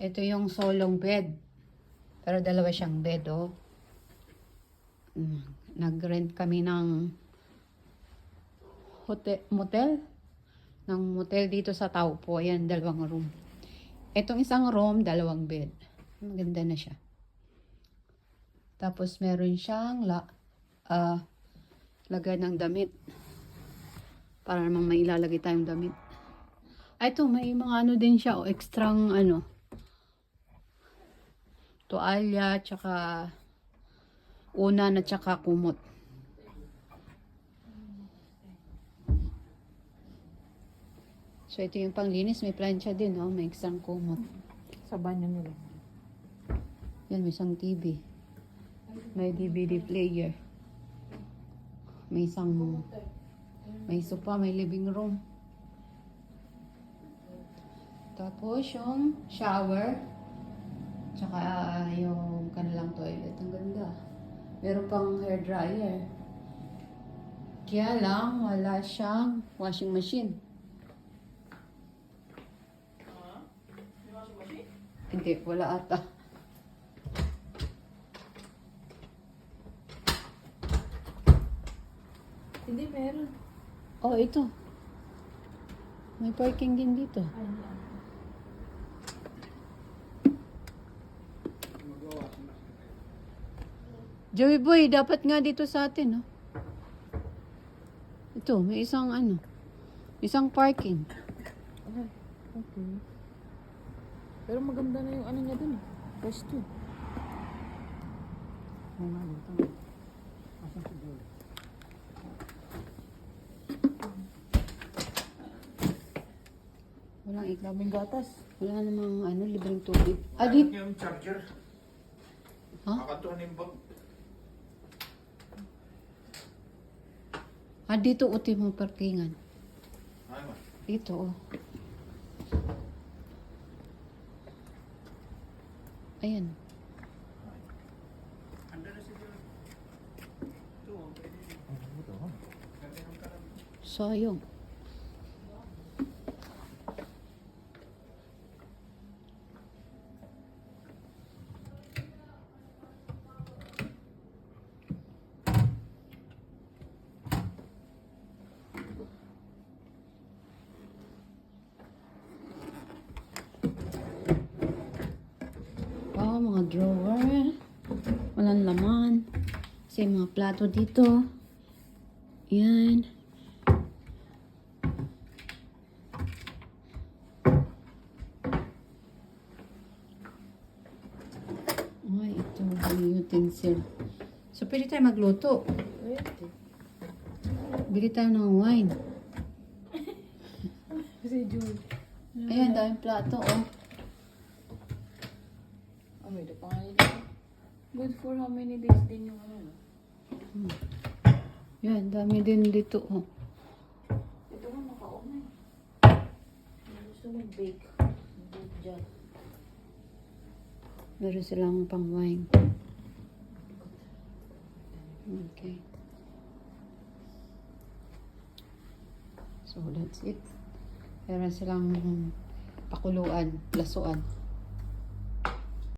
Ito yung solong bed. Pero dalawa siyang bed, oh. Nag-rent kami ng motel. Ng motel dito sa Taupo. Ayan, 2 room. Itong isang room, 2 bed. Maganda na siya. Tapos meron siyang lagay ng damit. Para namang may ilalagay tayong damit. Ito, may mga ano din siya, o extrang ano. Tuwalya, tsaka unan at tsaka kumot. So, ito yung panglinis. May plancha din, oh. May extrang kumot. Sa banyo nila. Yan, may isang TV. May DVD player. May sofa, may living room. Tapos, yung shower. Tsaka yung kanilang toilet. Ang ganda. Meron pang hair dryer. Kaya lang, wala siyang washing machine. Hindi, wala ata. Hindi, meron. Oh, ito. May parking din dito. Joey Boy, dapat nga dito sa atin, no? Ito, may isang isang parking. Ay, okay. Pero maganda na yung ano niya dun eh. Pwesto. Oo nga, dito. Asan si Joey? Walang iklabing gatas. Wala namang libreng tubig. Dito. Yung charger. Ha? Makatunin ba? Dito uti mong parkingan. Ano? Dito, oh. Ayan. Ando na si Joey. Ito, pwede. Sayang. Mga drawer. Walang laman. Kasi mga plato dito. Yan. Ay, ito yung utensil. So, pwede tayo magluto. Pwede. Bili tayo ng wine. Kasi June. Ayan, daming plato, oh. Oh, may pa nga nito. Good for how many days din yung ano, no? Yan, dami din dito, oh. Ito nga naka-on eh. Gusto mo bake. Bake dyan. Meron silang pang wine. Okay. So, that's it. Meron silang pakuluan, lasuan.